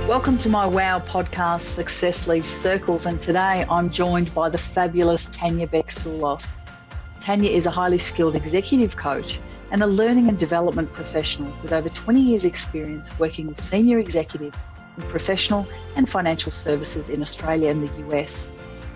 Welcome to my WOW podcast, Success Leaves Circles, and today I'm joined by the fabulous Tania Soulos. Tania is a highly skilled executive coach and a learning and development professional with over 20 years experience working with senior executives in professional and financial services in Australia and the US.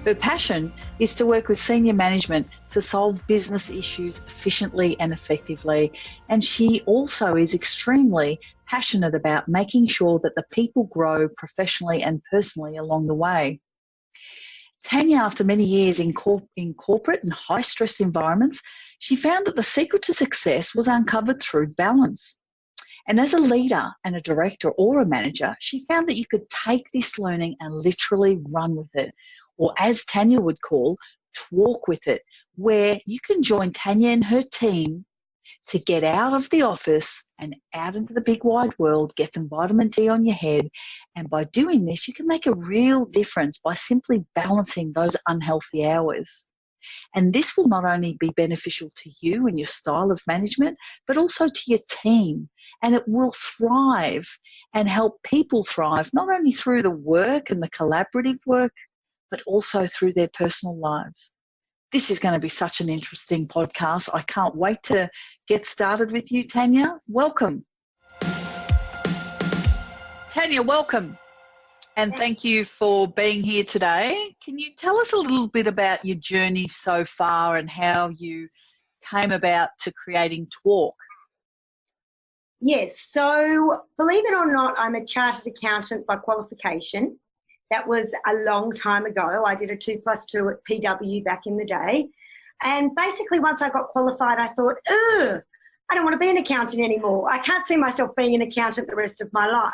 Her passion is to work with senior management to solve business issues efficiently and effectively. And she also is extremely passionate about making sure that the people grow professionally and personally along the way. Tania, after many years in corporate and high-stress environments, she found that the secret to success was uncovered through balance. And as a leader and a director or a manager, she found that you could take this learning and literally run with it, or as Tania would call, walk with it, where you can join Tania and her team to get out of the office and out into the big wide world, get some vitamin D on your head. And by doing this, you can make a real difference by simply balancing those unhealthy hours. And this will not only be beneficial to you and your style of management, but also to your team. And it will thrive and help people thrive, not only through the work and the collaborative work, but also through their personal lives. This is going to be such an interesting podcast. I can't wait to get started with you, Tania. Welcome. Tania, welcome. And thank you for being here today. Can you tell us a little bit about your journey so far and how you came about to creating Talk? Yes, so believe it or not, I'm a chartered accountant by qualification. That was a long time ago. I did a 2+2 at PW back in the day. And basically once I got qualified, I thought, I don't want to be an accountant anymore. I can't see myself being an accountant the rest of my life.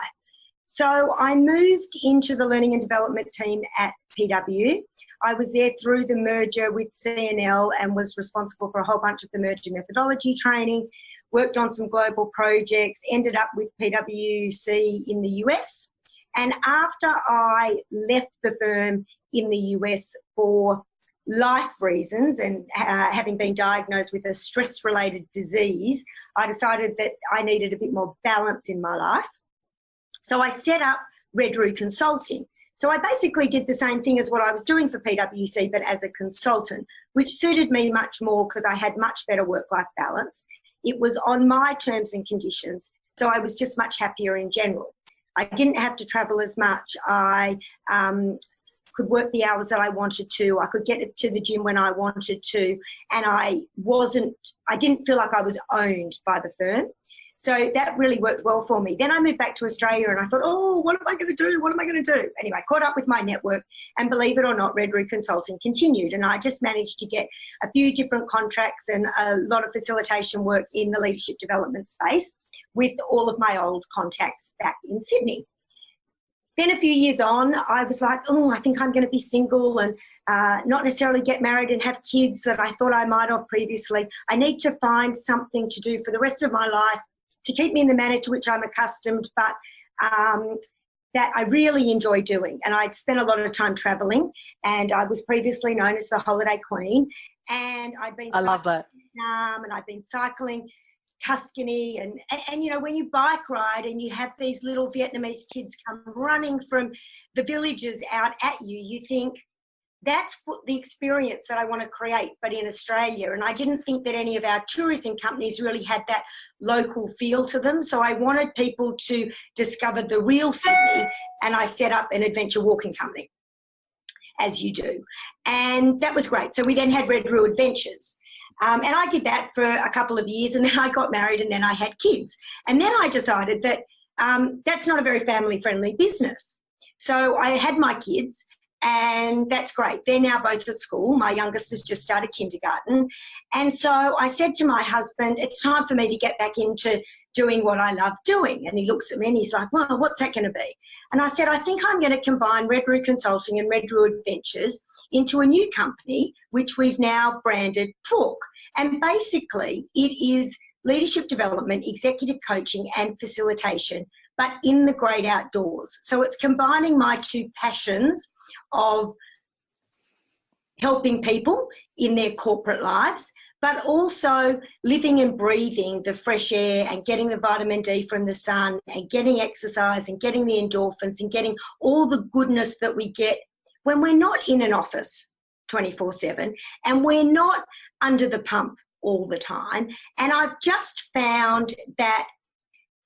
So I moved into the learning and development team at PW. I was there through the merger with CNL and was responsible for a whole bunch of the merger methodology training, worked on some global projects, ended up with PwC in the US. And after I left the firm in the US for life reasons and having been diagnosed with a stress-related disease, I decided that I needed a bit more balance in my life. So I set up Redroo Consulting. So I basically did the same thing as what I was doing for PwC, but as a consultant, which suited me much more because I had much better work-life balance. It was on my terms and conditions, so I was just much happier in general. I didn't have to travel as much. I could work the hours that I wanted to. I could get to the gym when I wanted to. And I didn't feel like I was owned by the firm. So that really worked well for me. Then I moved back to Australia and I thought, what am I going to do? What am I going to do? Anyway, I caught up with my network and believe it or not, Redroo Consulting continued. And I just managed to get a few different contracts and a lot of facilitation work in the leadership development space with all of my old contacts back in Sydney. Then a few years on, I was like, I think I'm going to be single and not necessarily get married and have kids that I thought I might have previously. I need to find something to do for the rest of my life to keep me in the manner to which I'm accustomed, but that I really enjoy doing. And I'd spent a lot of time travelling, and I was previously known as the Holiday Queen. And I love that. And I've been cycling Tuscany, and you know, when you bike ride and you have these little Vietnamese kids come running from the villages out at you, you think, that's the experience that I want to create, but in Australia. And I didn't think that any of our tourism companies really had that local feel to them. So I wanted people to discover the real Sydney, and I set up an adventure walking company, as you do. And that was great. So we then had Redroo Adventures. And I did that for a couple of years, and then I got married, and then I had kids. And then I decided that that's not a very family-friendly business. So I had my kids, and that's great. They're now both at school. My youngest has just started kindergarten. And so I said to my husband, it's time for me to get back into doing what I love doing. And he looks at me and he's like, well, what's that going to be? And I said, I think I'm going to combine Redroo Consulting and Redroo Adventures into a new company, which we've now branded Talk. And basically it is leadership development, executive coaching and facilitation, but in the great outdoors. So it's combining my two passions of helping people in their corporate lives, but also living and breathing the fresh air and getting the vitamin D from the sun and getting exercise and getting the endorphins and getting all the goodness that we get when we're not in an office 24/7 and we're not under the pump all the time. And I've just found that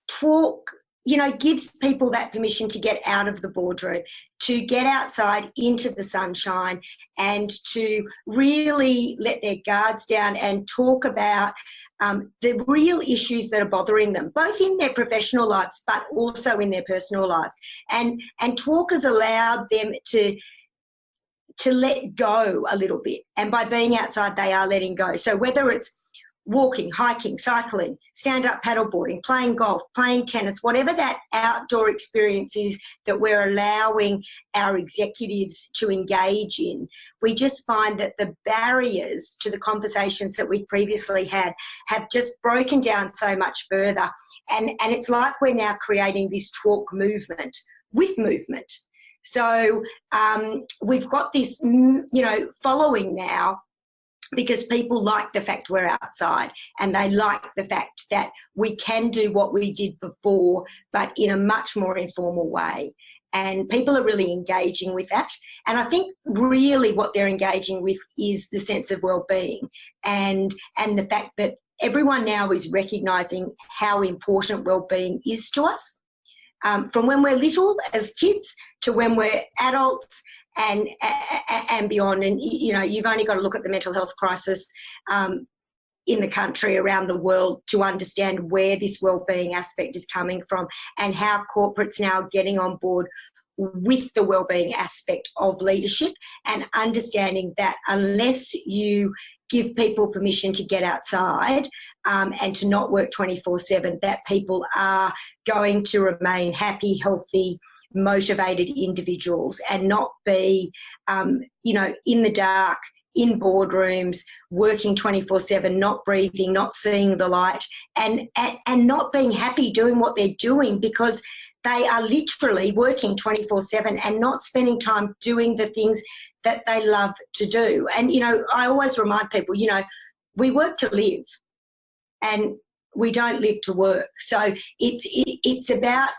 talk, gives people that permission to get out of the boardroom, to get outside into the sunshine and to really let their guards down and talk about the real issues that are bothering them, both in their professional lives but also in their personal lives. And talk has allowed them to let go a little bit. And by being outside, they are letting go. So whether it's walking, hiking, cycling, stand-up paddleboarding, playing golf, playing tennis, whatever that outdoor experience is that we're allowing our executives to engage in, we just find that the barriers to the conversations that we previously had have just broken down so much further. And it's like we're now creating this talk movement with movement. So we've got this, following now, because people like the fact we're outside and they like the fact that we can do what we did before, but in a much more informal way. And people are really engaging with that. And I think really what they're engaging with is the sense of well-being and the fact that everyone now is recognising how important well-being is to us. From when we're little as kids to when we're adults and beyond. And, you've only got to look at the mental health crisis in the country, around the world, to understand where this wellbeing aspect is coming from and how corporates now are getting on board with the wellbeing aspect of leadership and understanding that unless you give people permission to get outside and to not work 24/7, that people are going to remain happy, healthy, motivated individuals and not be, in the dark, in boardrooms, working 24/7, not breathing, not seeing the light, and not being happy doing what they're doing because they are literally working 24/7 and not spending time doing the things that they love to do. And, I always remind people, we work to live and we don't live to work. So it's about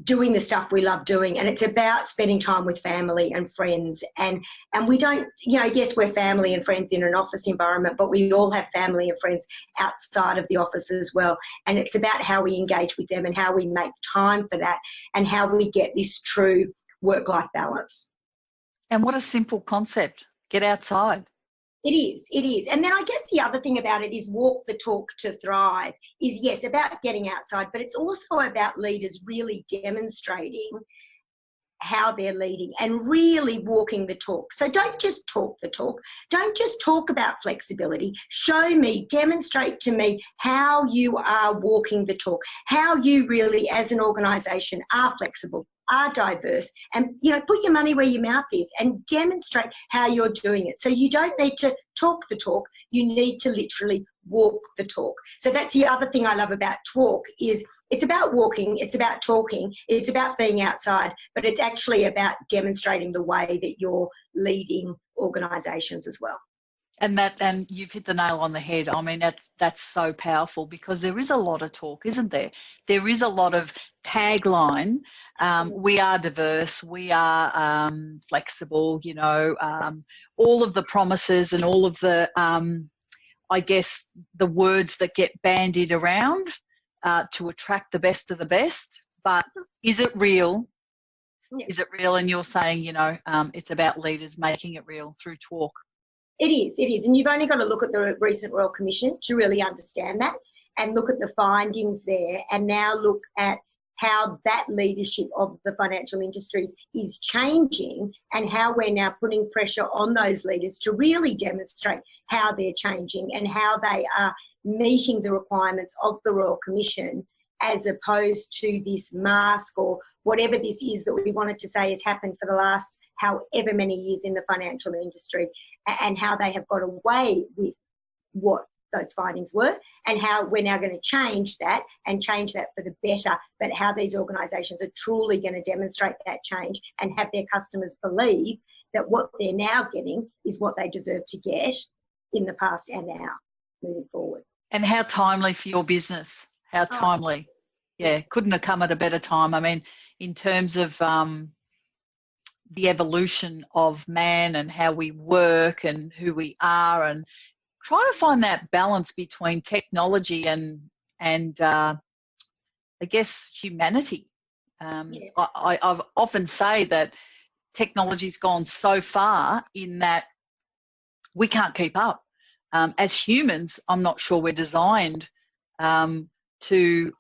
doing the stuff we love doing, and it's about spending time with family and friends. And we don't, yes, we're family and friends in an office environment, but we all have family and friends outside of the office as well. And it's about how we engage with them and how we make time for that and how we get this true work-life balance. And what a simple concept. Get outside. It is. And then I guess the other thing about it is walk the talk to thrive is, yes, about getting outside, but it's also about leaders really demonstrating how they're leading and really walking the talk. So don't just talk the talk. Don't just talk about flexibility. Show me, demonstrate to me how you are walking the talk, how you really as an organisation are flexible, are diverse, and put your money where your mouth is and demonstrate how you're doing it. So you don't need to talk the talk, you need to literally walk the talk. So that's the other thing I love about talk is it's about walking, it's about talking, it's about being outside, but it's actually about demonstrating the way that you're leading organisations as well. And you've hit the nail on the head. I mean, that's so powerful because there is a lot of talk, isn't there? There is a lot of tagline. We are diverse, we are flexible, all of the promises and all of the, I guess, the words that get bandied around to attract the best of the best. But is it real? Yeah. Is it real? And you're saying, it's about leaders making it real through talk. It is. And you've only got to look at the recent Royal Commission to really understand that and look at the findings there and now look at how that leadership of the financial industries is changing and how we're now putting pressure on those leaders to really demonstrate how they're changing and how they are meeting the requirements of the Royal Commission as opposed to this mask or whatever this is that we wanted to say has happened for the last however many years in the financial industry, and how they have got away with what those findings were and how we're now going to change that and change that for the better, but how these organisations are truly going to demonstrate that change and have their customers believe that what they're now getting is what they deserve to get in the past and now. moving forward. And how timely for your business. How timely. Yeah, couldn't have come at a better time. I mean, in terms of the evolution of man and how we work and who we are, and trying to find that balance between technology and I guess humanity. I've often say that technology's gone so far in that we can't keep up. As humans, I'm not sure we're designed to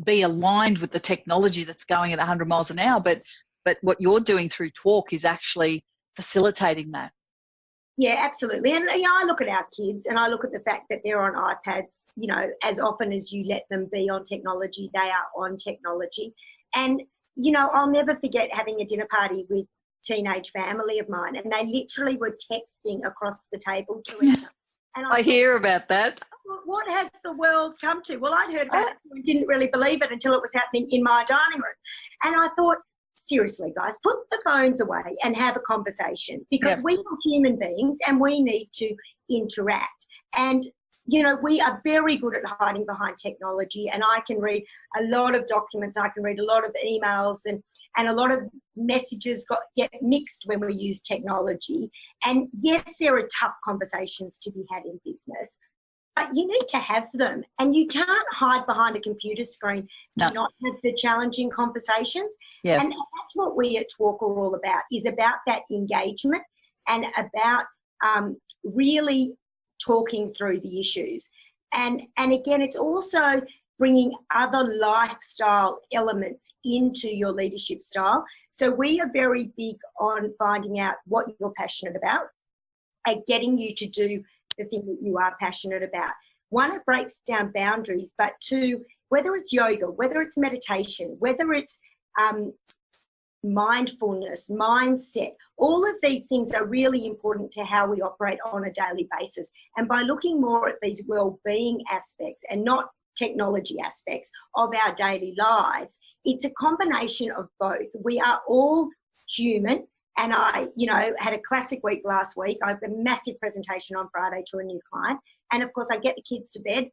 be aligned with the technology that's going at 100 miles an hour, but what you're doing through Talk is actually facilitating that. Yeah, absolutely. And, I look at our kids and I look at the fact that they're on iPads, as often as you let them be on technology, they are on technology. And, I'll never forget having a dinner party with teenage family of mine, and they literally were texting across the table to each other. And I hear about that. What has the world come to? Well, I'd heard about it and didn't really believe it until it was happening in my dining room. And I thought, seriously, guys, put the phones away and have a conversation, because we are human beings and we need to interact. And, we are very good at hiding behind technology, and I can read a lot of documents, I can read a lot of emails, and a lot of messages get mixed when we use technology. And yes, there are tough conversations to be had in business, but you need to have them, and you can't hide behind a computer screen to not have the challenging conversations. And that's what we at Talk are all about, is about that engagement and about really talking through the issues. And again, it's also bringing other lifestyle elements into your leadership style. So we are very big on finding out what you're passionate about and getting you to do the thing that you are passionate about. One, it breaks down boundaries, but two, whether it's yoga, whether it's meditation, whether it's mindfulness, mindset, all of these things are really important to how we operate on a daily basis. And by looking more at these well-being aspects and not technology aspects of our daily lives, it's a combination of both. We are all human. And I, had a classic week last week. I have a massive presentation on Friday to a new client. And of course, I get the kids to bed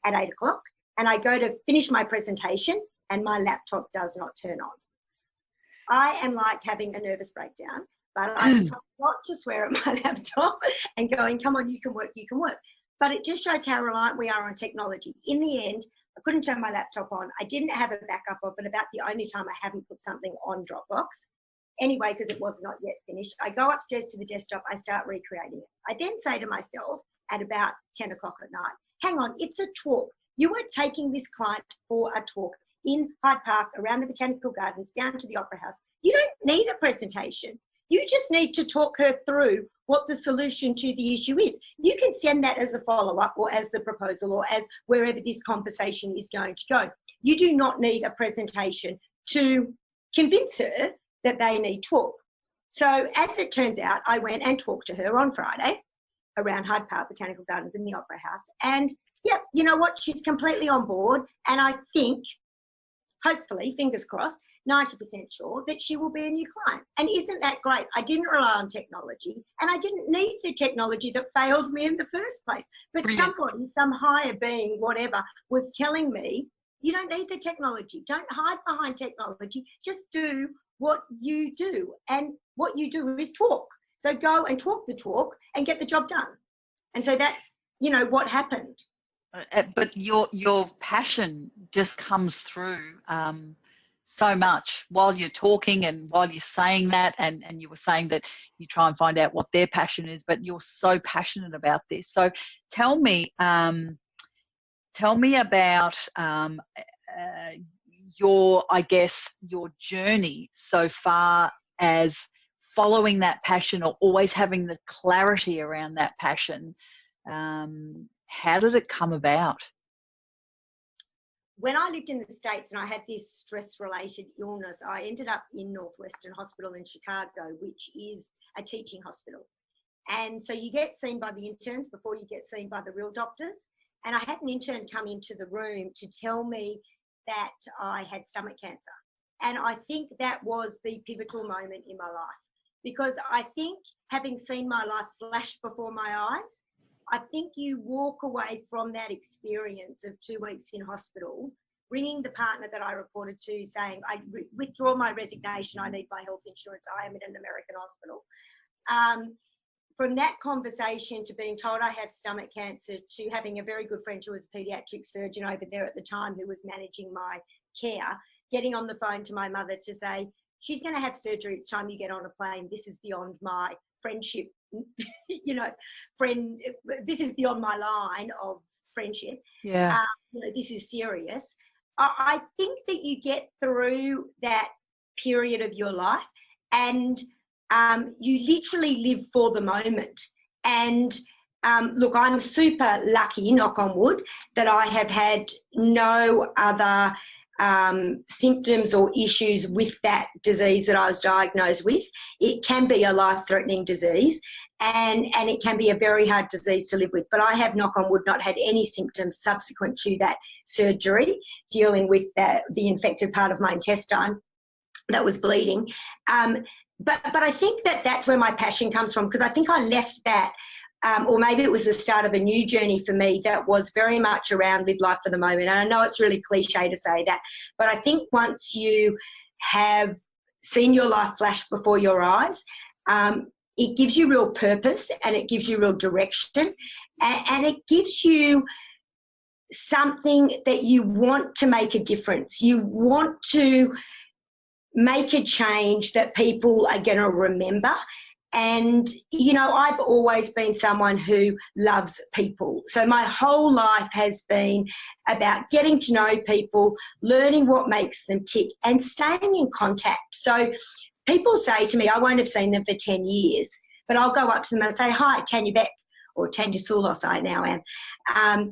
at 8 o'clock and I go to finish my presentation and my laptop does not turn on. I am like having a nervous breakdown, but I'm trying not to swear at my laptop and going, come on, you can work, you can work. But it just shows how reliant we are on technology. In the end, I couldn't turn my laptop on. I didn't have a backup of it, about the only time I haven't put something on Dropbox. Anyway, because it was not yet finished, I go upstairs to the desktop, I start recreating it. I then say to myself at about 10 o'clock at night, hang on, it's a talk. You are taking this client for a talk in Hyde Park, around the Botanical Gardens, down to the Opera House. You don't need a presentation. You just need to talk her through what the solution to the issue is. You can send that as a follow-up or as the proposal or as wherever this conversation is going to go. You do not need a presentation to convince her that they need talk. So as it turns out, I went and talked to her on Friday around Hyde Park, Botanical Gardens and the Opera House. And yeah, you know what? She's completely on board. And I think, hopefully, fingers crossed, 90% sure that she will be a new client. And isn't that great? I didn't rely on technology and I didn't need the technology that failed me in the first place. But somebody, some higher being, whatever, was telling me, you don't need the technology. Don't hide behind technology. Just do what you do. And what you do is talk. So go and talk the talk and get the job done. And so that's, what happened. But your passion just comes through so much while you're talking and while you're saying that, and you were saying that you try and find out what their passion is, but you're so passionate about this. So tell me about your journey so far as following that passion or always having the clarity around that passion. How did it come about? When I lived in the States and I had this stress-related illness, I ended up in Northwestern Hospital in Chicago, which is a teaching hospital. And so you get seen by the interns before you get seen by the real doctors. And I had an intern come into the room to tell me that I had stomach cancer. And I think that was the pivotal moment in my life, because I think having seen my life flash before my eyes, I think you walk away from that experience of 2 weeks in hospital, ringing the partner that I reported to saying, I withdraw my resignation, I need my health insurance, I am in an American hospital. From that conversation to being told I had stomach cancer, to having a very good friend who was a paediatric surgeon over there at the time who was managing my care, getting on the phone to my mother to say, she's going to have surgery, it's time you get on a plane, this is beyond my friendship, friend, this is beyond my line of friendship. Yeah. This is serious. I think that you get through that period of your life and you literally live for the moment. And look, I'm super lucky, knock on wood, that I have had no other symptoms or issues with that disease that I was diagnosed with. It can be a life-threatening disease and it can be a very hard disease to live with. But I have, knock on wood, not had any symptoms subsequent to that surgery, dealing with the infected part of my intestine that was bleeding. But I think that's where my passion comes from, because I think I left that, or maybe it was the start of a new journey for me that was very much around live life for the moment. And I know it's really cliche to say that, but I think once you have seen your life flash before your eyes, it gives you real purpose and it gives you real direction, and it gives you something that you want to make a difference. You want to make a change that people are going to remember. And, I've always been someone who loves people. So my whole life has been about getting to know people, learning what makes them tick and staying in contact. So people say to me, I won't have seen them for 10 years, but I'll go up to them and say, hi, Tania Beck, or Tanias Soulos, I now am.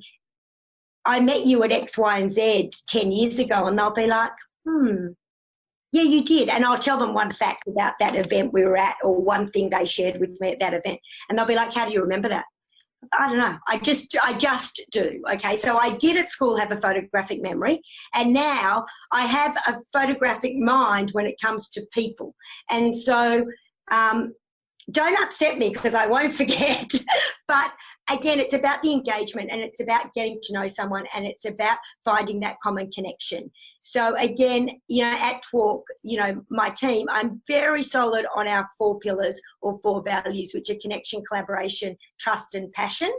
I met you at X, Y, and Z 10 years ago, and they'll be like, yeah, you did. And I'll tell them one fact about that event we were at, or one thing they shared with me at that event. And they'll be like, how do you remember that? I don't know. I just do. Okay. So I did at school have a photographic memory, and now I have a photographic mind when it comes to people. And so, don't upset me because I won't forget. But again, it's about the engagement, and it's about getting to know someone, and it's about finding that common connection. So again, at Talk, my team, I'm very solid on our 4 pillars or 4 values, which are connection, collaboration, trust, and passion.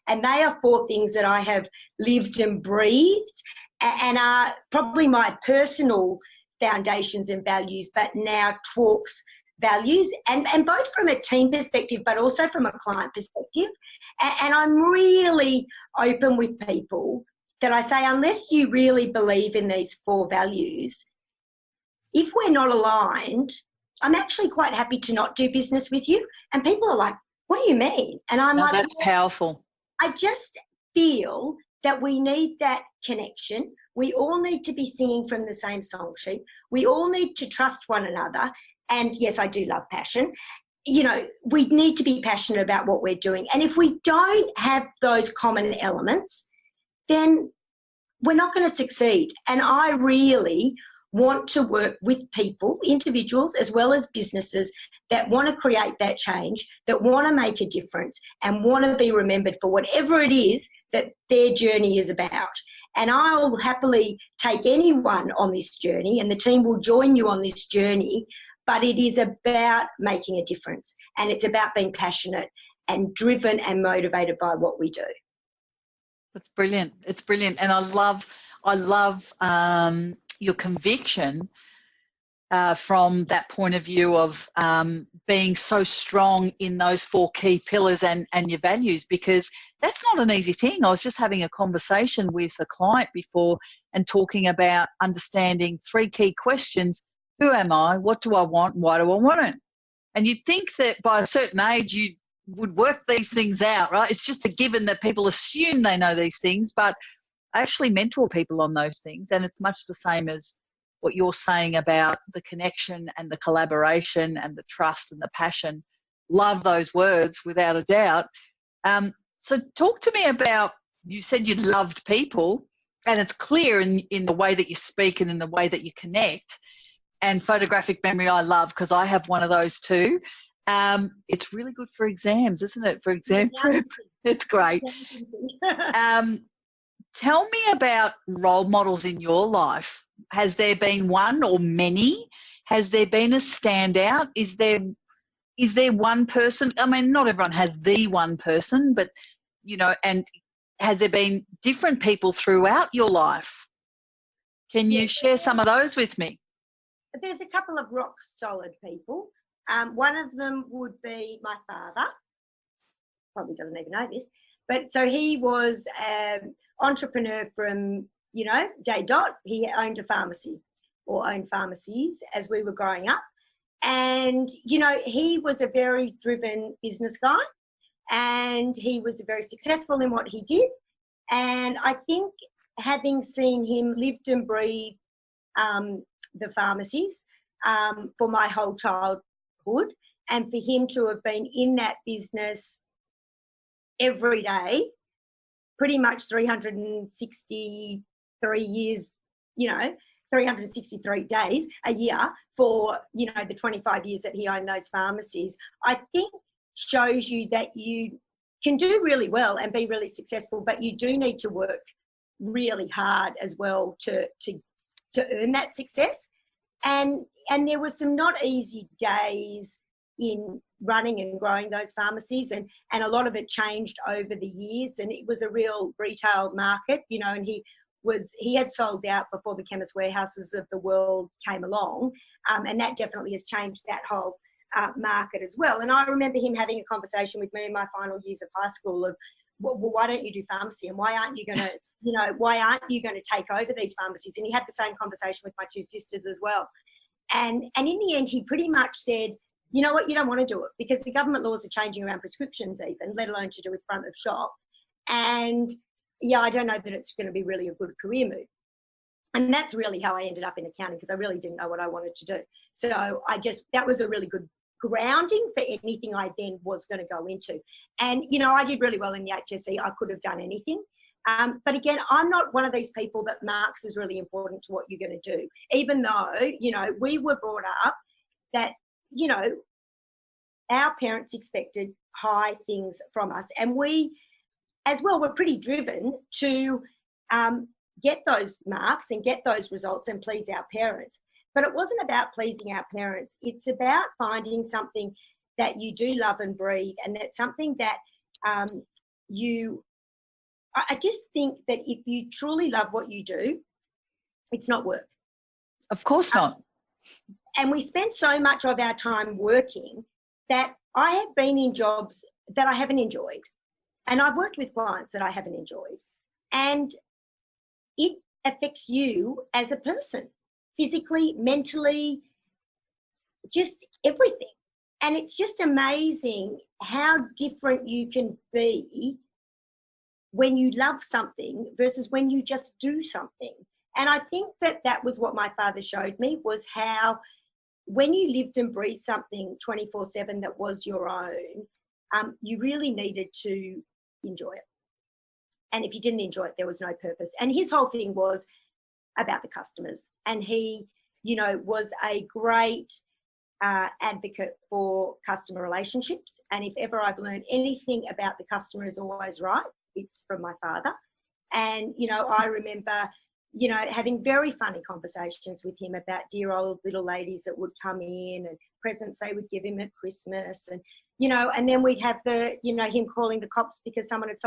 And they are 4 things that I have lived and breathed and are probably my personal foundations and values, but now Talk's values, and both from a team perspective but also from a client perspective. And I'm really open with people that I say, unless you really believe in these 4 values, if we're not aligned, I'm actually quite happy to not do business with you. And people are like, what do you mean? And I'm like, that's powerful. I just feel that we need that connection. We all need to be singing from the same song sheet. We all need to trust one another. And yes, I do love passion. We need to be passionate about what we're doing. And if we don't have those common elements, then we're not going to succeed. And I really want to work with people, individuals as well as businesses, that want to create that change, that want to make a difference and want to be remembered for whatever it is that their journey is about. And I'll happily take anyone on this journey, and the team will join you on this journey. But it is about making a difference, and it's about being passionate and driven and motivated by what we do. That's brilliant. It's brilliant. And I love your conviction from that point of view of being so strong in those 4 key pillars and your values, because that's not an easy thing. I was just having a conversation with a client before and talking about understanding 3 key questions. Who am I? What do I want? Why do I want it? And you'd think that by a certain age you would work these things out, right? It's just a given that people assume they know these things, but I actually mentor people on those things, and it's much the same as what you're saying about the connection and the collaboration and the trust and the passion. Love those words without a doubt. So talk to me about, you said you loved people, and it's clear in the way that you speak and in the way that you connect. And photographic memory I love, because I have one of those too. It's really good for exams, isn't it? For exam prep. It's great. Tell me about role models in your life. Has there been one or many? Has there been a standout? Is there one person? I mean, not everyone has the one person, but, you know, and has there been different people throughout your life? Can you share some of those with me? There's a couple of rock solid people. One of them would be my father. Probably doesn't even know this, but so he was an entrepreneur from, you know, day dot. He owned a pharmacy or owned pharmacies as we were growing up. And, you know, he was a very driven business guy and he was very successful in what he did. And I think having seen him lived and breathed the pharmacies for my whole childhood, and for him to have been in that business every day, pretty much 363 years, you know, 363 days a year for, you know, the 25 years that he owned those pharmacies, I think shows you that you can do really well and be really successful, but you do need to work really hard as well to earn that success. And there were some not easy days in running and growing those pharmacies, and a lot of it changed over the years, and it was a real retail market, you know, and he had sold out before the Chemist Warehouses of the world came along, and that definitely has changed that whole market as well. And I remember him having a conversation with me in my final years of high school of, well, why don't you do pharmacy, and why aren't you going to, you know, why aren't you going to take over these pharmacies? And he had the same conversation with my two sisters as well. And in the end, he pretty much said, you know what, you don't want to do it because the government laws are changing around prescriptions even, let alone to do with front of shop. And yeah, I don't know that it's going to be really a good career move. And that's really how I ended up in accounting, because I really didn't know what I wanted to do. So that was a really good grounding for anything I then was going to go into. And, you know, I did really well in the HSC. I could have done anything. But again, I'm not one of these people that marks is really important to what you're going to do, even though, you know, we were brought up that, you know, our parents expected high things from us. And we, as well, were pretty driven to get those marks and get those results and please our parents. But it wasn't about pleasing our parents. It's about finding something that you do love and breathe, and that's something that I just think that if you truly love what you do, it's not work. Of course not. And we spend so much of our time working that I have been in jobs that I haven't enjoyed. And I've worked with clients that I haven't enjoyed. And it affects you as a person, physically, mentally, just everything. And it's just amazing how different you can be when you love something versus when you just do something. And I think that was what my father showed me, was how when you lived and breathed something 24/7 that was your own, you really needed to enjoy it. And if you didn't enjoy it, there was no purpose. And his whole thing was about the customers. And he, you know, was a great advocate for customer relationships. And if ever I've learned anything about the customer is always right, it's from my father. And, you know, I remember, you know, having very funny conversations with him about dear old little ladies that would come in and presents they would give him at Christmas, and, you know, and then we'd have him calling the cops because someone had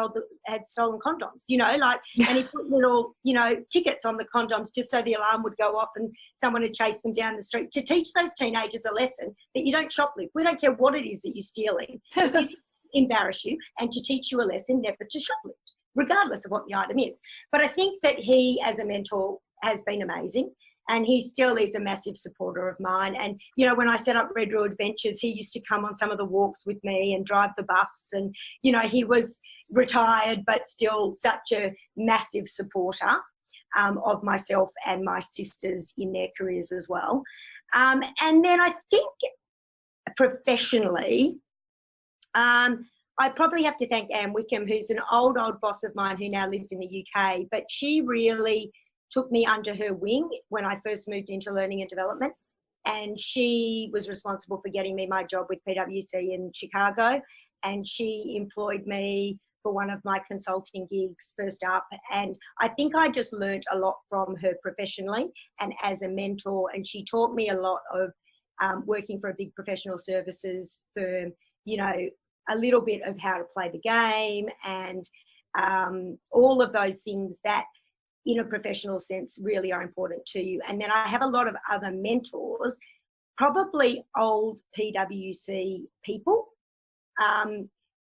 stolen condoms, you know, like, and he put little, you know, tickets on the condoms just so the alarm would go off and someone had chased them down the street, to teach those teenagers a lesson that you don't shoplift. We don't care what it is that you're stealing. This embarrass you, and to teach you a lesson never to shoplift, regardless of what the item is. But I think that he, as a mentor, has been amazing, and he still is a massive supporter of mine. And, you know, when I set up Red Road Adventures, he used to come on some of the walks with me and drive the bus. And, you know, he was retired, but still such a massive supporter of myself and my sisters in their careers as well. And then I think professionally, I probably have to thank Anne Wickham, who's an old boss of mine who now lives in the UK, but she really took me under her wing when I first moved into learning and development. and she was responsible for getting me my job with PwC in Chicago, and she employed me for one of my consulting gigs first up. And I think I just learned a lot from her professionally and as a mentor. And she taught me a lot of working for a big professional services firm, you know, a little bit of how to play the game and all of those things that in a professional sense really are important to you. And then I have a lot of other mentors, probably old PwC people.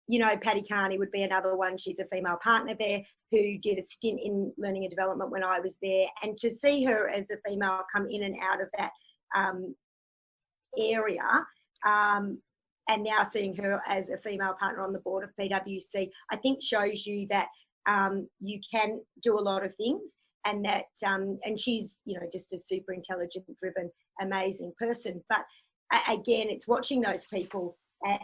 You know, Patty Carney would be another one. She's a female partner there who did a stint in learning and development when I was there. And to see her as a female come in and out of that area, and now seeing her as a female partner on the board of PwC, I think shows you that you can do a lot of things, and that and she's, you know, just a super intelligent, driven, amazing person. But again, it's watching those people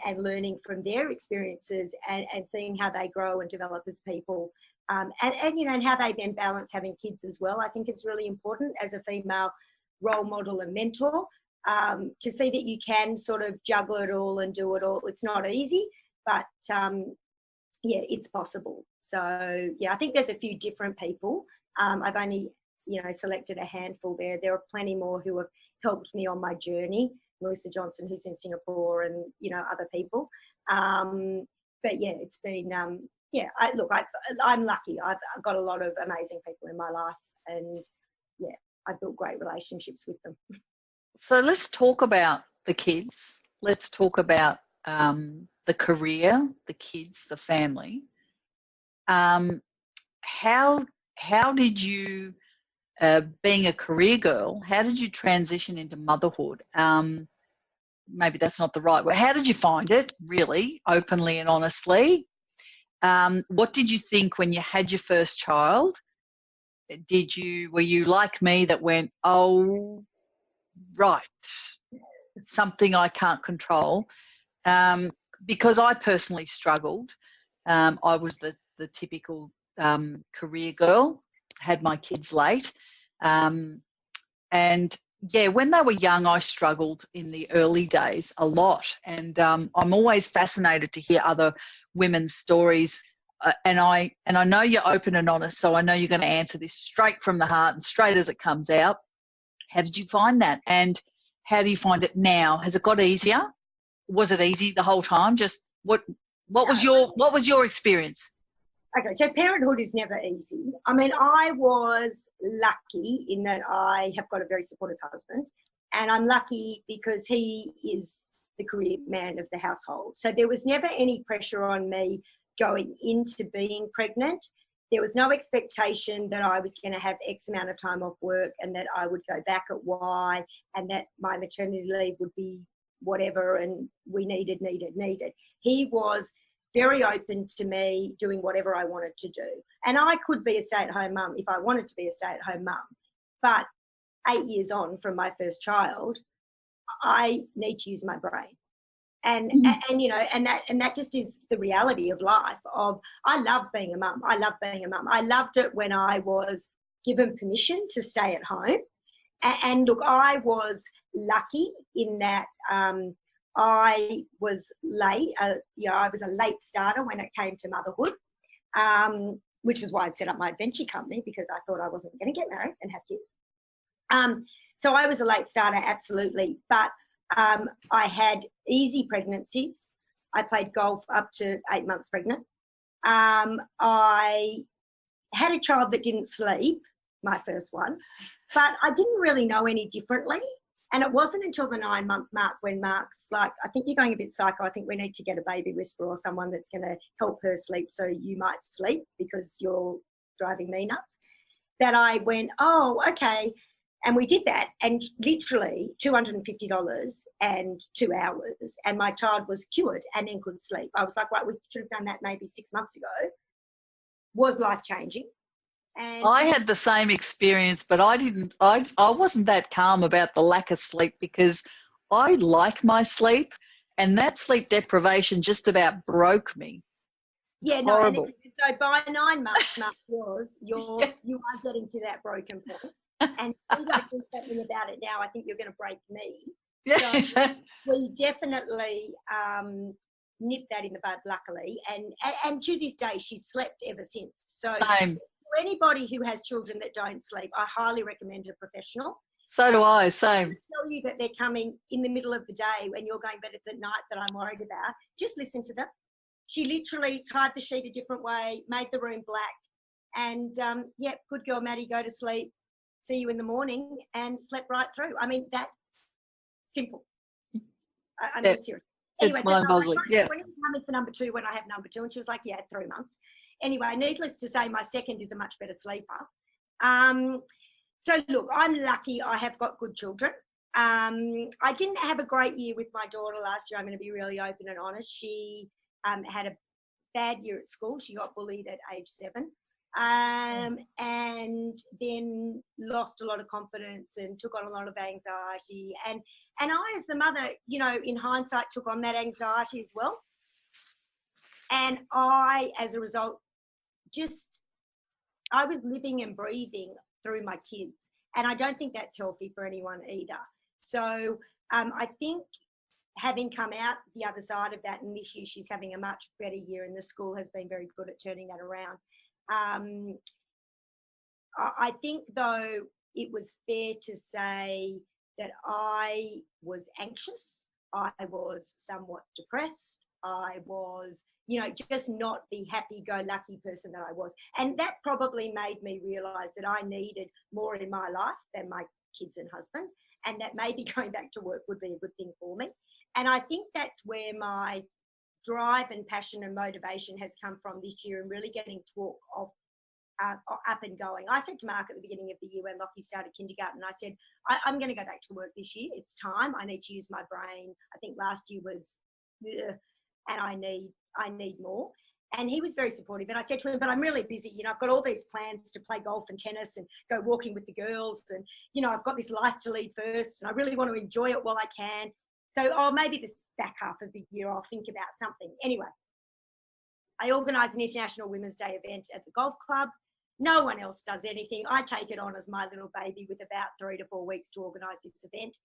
and learning from their experiences and seeing how they grow and develop as people, and you know, and how they then balance having kids as well. I think it's really important as a female role model and mentor, to see that you can sort of juggle it all and do it all. It's not easy, but yeah, it's possible. So yeah, I think there's a few different people. I've only, you know, selected a handful there. There are plenty more who have helped me on my journey. Melissa Johnson, who's in Singapore, and, you know, other people. But yeah, it's been, yeah, I'm lucky. I've got a lot of amazing people in my life, and yeah, I've built great relationships with them. So let's talk about the kids. Let's talk about the career, the kids, the family. How did you, being a career girl, how did you transition into motherhood? Maybe that's not the right word. How did you find it, really, openly and honestly? What did you think when you had your first child? Were you like me that went, oh, right, something I can't control? Because I personally struggled. I was the typical career girl, had my kids late. And yeah, when they were young, I struggled in the early days a lot. And I'm always fascinated to hear other women's stories. And I know you're open and honest, so I know you're going to answer this straight from the heart and straight as it comes out. How did you find that? And how do you find it now? Has it got easier? Was it easy the whole time? Just what was your experience? Okay, so parenthood is never easy. I mean, I was lucky in that I have got a very supportive husband, and I'm lucky because he is the career man of the household. So there was never any pressure on me going into being pregnant. There was no expectation that I was going to have X amount of time off work and that I would go back at Y and that my maternity leave would be whatever and we needed. He was very open to me doing whatever I wanted to do. And I could be a stay-at-home mum if I wanted to be a stay-at-home mum. But 8 years on from my first child, I need to use my brain. And you know, and that just is the reality of life. I love being a mum. I loved it when I was given permission to stay at home. And look, I was lucky in that I was late. I was a late starter when it came to motherhood, which was why I'd set up my adventure company, because I thought I wasn't going to get married and have kids. So I was a late starter, absolutely. But I had easy pregnancies. I played golf up to 8 months pregnant. I had a child that didn't sleep, my first one, but I didn't really know any differently. And it wasn't until the 9-month mark when Mark's like, I think you're going a bit psycho. I think we need to get a baby whisperer or someone that's going to help her sleep so you might sleep because you're driving me nuts. That I went, oh, okay. And we did that, and literally $250 and 2 hours, and my child was cured and then could sleep. I was like, right, we should have done that maybe 6 months ago. Was life-changing. And I had the same experience, but I wasn't that calm about the lack of sleep because I like my sleep, and that sleep deprivation just about broke me. Yeah, no, horrible. So by 9 months, Mark, you are getting to that broken point. And if we don't do something about it now, I think you're going to break me. Yeah. So we definitely nipped that in the bud, luckily. And to this day, she's slept ever since. So Same. for anybody who has children that don't sleep, I highly recommend a professional. So do I. Same. Tell you that they're coming in the middle of the day when you're going, but it's at night that I'm worried about. Just listen to them. She literally tied the sheet a different way, made the room black, and yeah, good girl, Maddie, go to sleep. See you in the morning, and slept right through. I mean, that simple. I mean, seriously. Anyway, it's mind-boggling. Yeah. When are you coming for number 2? When I have number 2, and she was like, yeah, 3 months. Anyway, needless to say, my second is a much better sleeper. So look, I'm lucky. I have got good children. I didn't have a great year with my daughter last year. I'm going to be really open and honest. She had a bad year at school. She got bullied at age 7. And then lost a lot of confidence and took on a lot of anxiety. And I, as the mother, you know, in hindsight, took on that anxiety as well. And I, as a result, I was living and breathing through my kids. And I don't think that's healthy for anyone either. So I think having come out the other side of that, and this year she's having a much better year, and the school has been very good at turning that around. I think, though, it was fair to say that I was anxious. I was somewhat depressed. I was, you know, just not the happy-go-lucky person that I was. And that probably made me realise that I needed more in my life than my kids and husband, and that maybe going back to work would be a good thing for me. And I think that's where my drive and passion and motivation has come from this year, and really getting talk off up and going. I said to Mark at the beginning of the year when Lockie started kindergarten, I said, I'm going to go back to work this year. It's time. I need to use my brain. I think last year was, and I need more. And he was very supportive. And I said to him, but I'm really busy. You know, I've got all these plans to play golf and tennis and go walking with the girls. And, you know, I've got this life to lead first, and I really want to enjoy it while I can. So, maybe this back half of the year I'll think about something. Anyway, I organised an International Women's Day event at the golf club. No one else does anything. I take it on as my little baby with about 3 to 4 weeks to organise this event,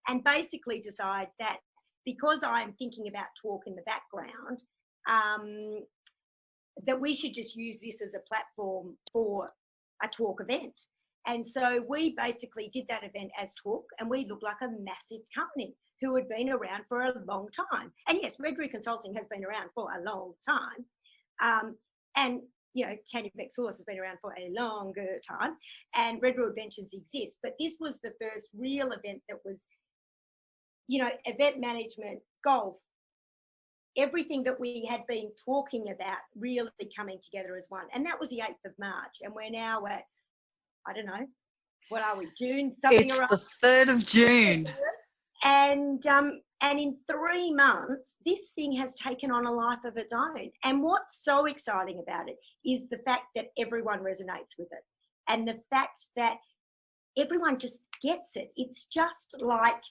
and basically decide that because I'm thinking about talk in the background, that we should just use this as a platform for a talk event. And so we basically did that event as talk, and we looked like a massive company who had been around for a long time. And yes, Redroot Consulting has been around for a long time. And you know, Tanis Soulos has been around for a longer time, and Redroot Ventures exists. But this was the first real event that was, you know, event management, golf, everything that we had been talking about really coming together as one. And that was the 8th of March. And we're now at, I don't know, what are we, June? Something It's around the 3rd of June. And in 3 months, this thing has taken on a life of its own. And what's so exciting about it is the fact that everyone resonates with it, and the fact that everyone just gets it. It's just like,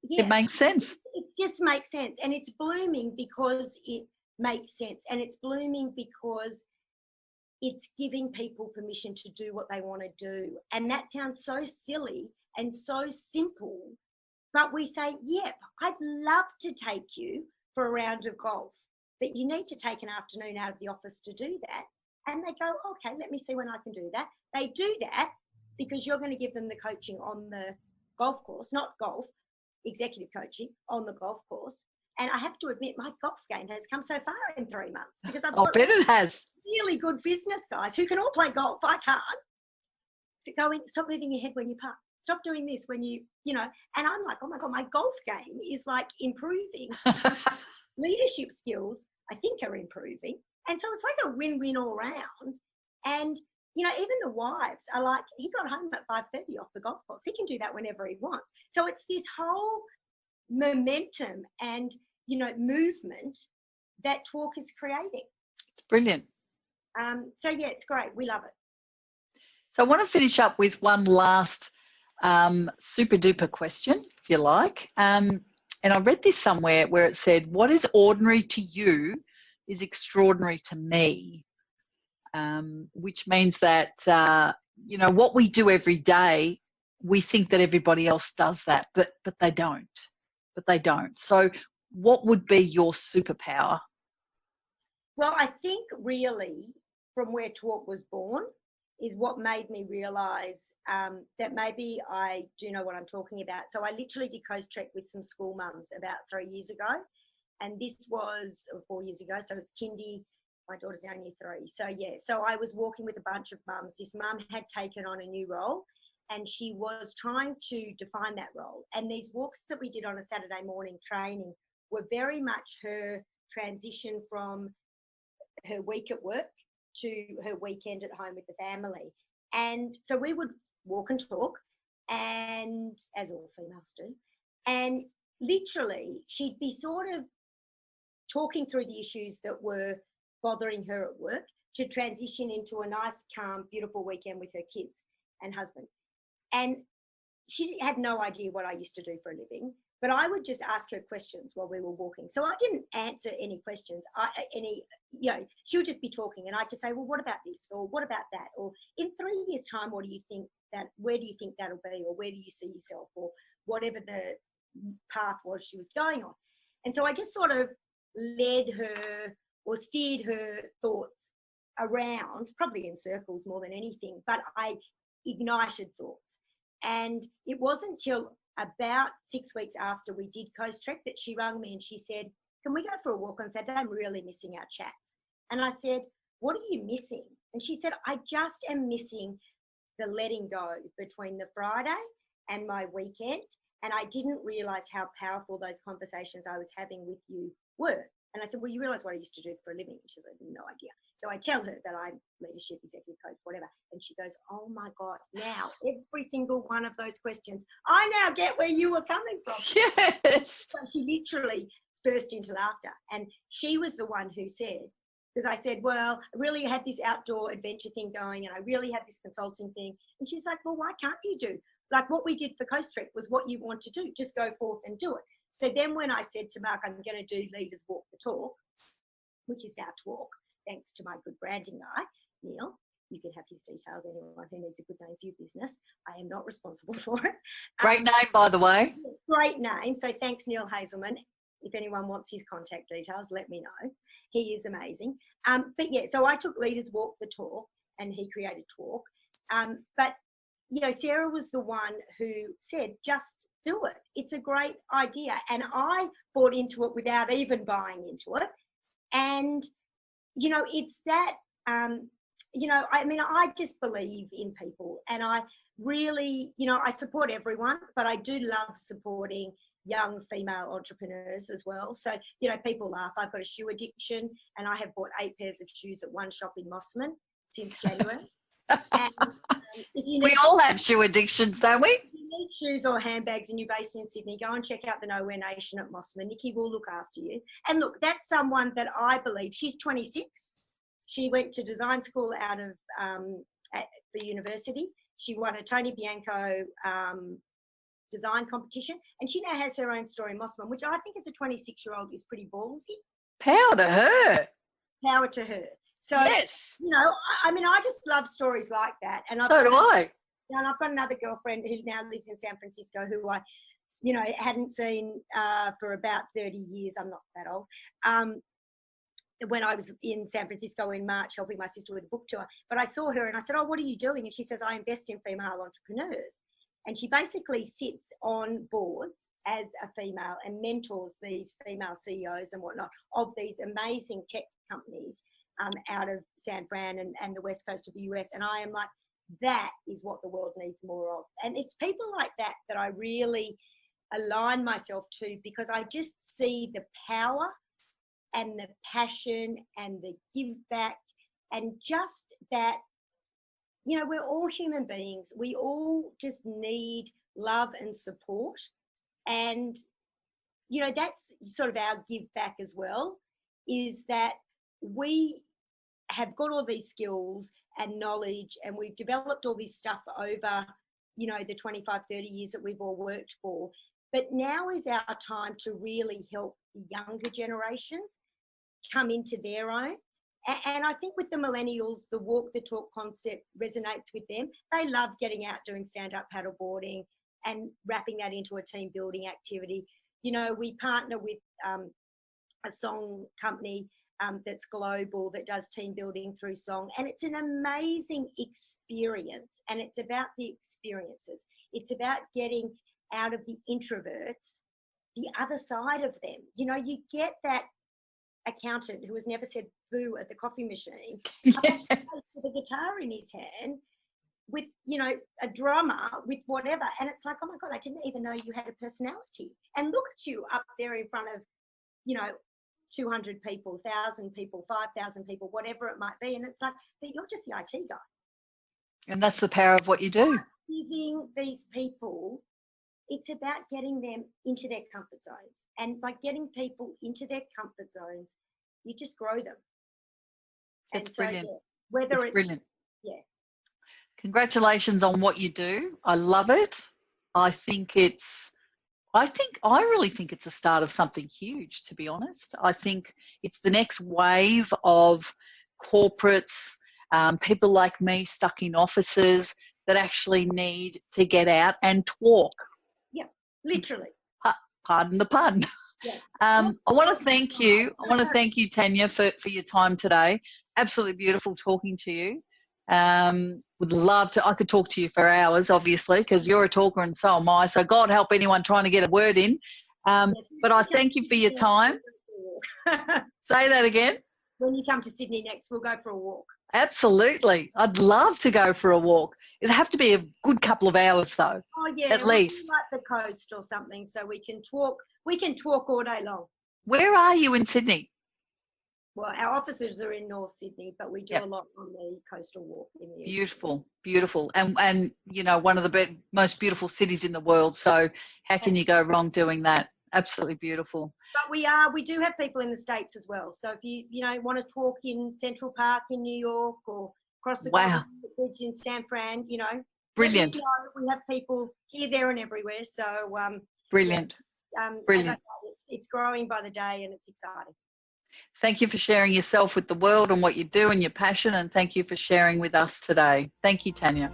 yeah, It makes sense. It just makes sense. And it's blooming because it makes sense. And it's blooming because it's giving people permission to do what they want to do. And that sounds so silly and so simple. But we say, yep, I'd love to take you for a round of golf, but you need to take an afternoon out of the office to do that. And they go, okay, let me see when I can do that. They do that because you're going to give them the coaching on the golf course, not golf, executive coaching on the golf course. And I have to admit, my golf game has come so far in 3 months because I've got bet it has. really good business guys who can all play golf. I can't. So going, stop moving your head when you putt. Stop doing this when you know, and I'm like, oh my God, my golf game is like improving. Leadership skills, I think, are improving. And so it's like a win-win all round. And, you know, even the wives are like, he got home at 5:30 off the golf course. He can do that whenever he wants. So it's this whole momentum and, you know, movement that talk is creating. It's brilliant. So, yeah, it's great. We love it. So I want to finish up with one last super duper question, if you like. And I read this somewhere where it said, what is ordinary to you is extraordinary to me, which means that, what we do every day, we think that everybody else does that, but they don't. But they don't. So what would be your superpower? Well, I think really from where talk was born is what made me realise that maybe I do know what I'm talking about. So I literally did Coast Trek with some school mums about 3 years ago. And this was 4 years ago. So it was kindy. My daughter's only 3. So, yeah. So I was walking with a bunch of mums. This mum had taken on a new role and she was trying to define that role. And these walks that we did on a Saturday morning training were very much her transition from her week at work to her weekend at home with the family. And so we would walk and talk, and as all females do, and literally she'd be sort of talking through the issues that were bothering her at work to transition into a nice, calm, beautiful weekend with her kids and husband. And she had no idea what I used to do for a living, but I would just ask her questions while we were walking. So I didn't answer any questions. She would just be talking, and I'd just say, well, what about this? Or what about that? Or in 3 years' time, where do you think that'll be? Or where do you see yourself? Or whatever the path was she was going on. And so I just sort of led her or steered her thoughts around, probably in circles more than anything, but I ignited thoughts. And it wasn't till about 6 weeks after we did Coast Trek that she rang me and she said, can we go for a walk on Saturday? I'm really missing our chats. And I said, what are you missing? And she said, I just am missing the letting go between the Friday and my weekend. And I didn't realise how powerful those conversations I was having with you were. And I said, well, you realise what I used to do for a living? And she said, no idea. So I tell her that I'm leadership, executive coach, whatever. And she goes, oh my God, now every single one of those questions, I now get where you were coming from. Yes. So she literally burst into laughter. And she was the one who said, because I said, well, I really had this outdoor adventure thing going and I really had this consulting thing. And she's like, well, why can't you do? Like what we did for Coast Trek was what you want to do. Just go forth and do it. So then when I said to Mark, I'm going to do Leaders Walk the Talk, which is our talk, thanks to my good branding guy, Neil. You can have his details, anyone who needs a good name for your business. I am not responsible for it. Great name, by the way. Great name. So thanks, Neil Hazelman. If anyone wants his contact details, let me know. He is amazing. But yeah, so I took Leaders Walk the Talk and he created Talk. But, Sarah was the one who said, just do it. It's a great idea. And I bought into it without even buying into it. And, it's that, I just believe in people and I really, I support everyone, but I do love supporting young female entrepreneurs as well. So, people laugh. I've got a shoe addiction and I have bought 8 pairs of shoes at one shop in Mossman since January. And, we all have shoe addictions, don't we? If you need shoes or handbags and you're based in Sydney, go and check out the Nowhere Nation at Mossman. Nikki will look after you. And look, that's someone that I believe, she's 26. She went to design school out of at the university. She won a Tony Bianco design competition. And she now has her own store in Mossman, which I think as a 26-year-old is pretty ballsy. Power to her. Power to her. So, yes. I just love stories like that. And so do I. And I've got another girlfriend who now lives in San Francisco who I, hadn't seen for about 30 years. I'm not that old. When I was in San Francisco in March helping my sister with a book tour. But I saw her and I said, oh, what are you doing? And she says, I invest in female entrepreneurs. And she basically sits on boards as a female and mentors these female CEOs and whatnot of these amazing tech companies out of San Fran and the west coast of the US. And I am like, that is what the world needs more of. And it's people like that that I really align myself to because I just see the power and the passion and the give back and just that, we're all human beings. We all just need love and support. And, that's sort of our give back as well, is that we have got all these skills and knowledge and we've developed all this stuff over, the 25, 30 years that we've all worked for. But now is our time to really help the younger generations come into their own And I think with the millennials, the walk the talk concept resonates with them. They love getting out doing stand-up paddleboarding and wrapping that into a team building activity. You know, we partner with a song company that's global, that does team building through song. And it's an amazing experience. And it's about the experiences. It's about getting out of the introverts, the other side of them. You know, you get that accountant who has never said boo at the coffee machine with a guitar in his hand, with, you know, a drummer, with whatever. And it's like, oh my God, I didn't even know you had a personality. And look at you up there in front of, you know, 200 people, 1,000 people, 5,000 people, whatever it might be. And it's like, but you're just the IT guy. And that's the power of what you do. Giving these people, it's about getting them into their comfort zones. And by getting people into their comfort zones, you just grow them. It's brilliant. Yeah, whether it's brilliant. Yeah. Congratulations on what you do. I love it. I really think it's the start of something huge, to be honest. I think it's the next wave of corporates, people like me stuck in offices that actually need to get out and talk. Yeah, literally. Pardon the pun. Yeah. I want to thank you. I want to thank you, Tania, for your time today. Absolutely beautiful talking to you. Would love to, I could talk to you for hours, obviously, because you're a talker and so am I. So God help anyone trying to get a word in. But I thank you for your time. Say that again. When you come to Sydney next, we'll go for a walk. Absolutely. I'd love to go for a walk. It'd have to be a good couple of hours though. Oh yeah. At least. Like the coast or something, so we can talk all day long. Where are you in Sydney? Well, our offices are in North Sydney, but we do a lot on the coastal walk in the Beautiful, beautiful. And you know, one of the most beautiful cities in the world. So how can you go wrong doing that? Absolutely beautiful. But we do have people in the States as well. So if you want to talk in Central Park in New York or across the Golden Bridge in San Fran, you know. Brilliant. We have people here, there and everywhere. So brilliant. Brilliant. As I say, it's growing by the day and it's exciting. Thank you for sharing yourself with the world and what you do and your passion, and thank you for sharing with us today. Thank you, Tania.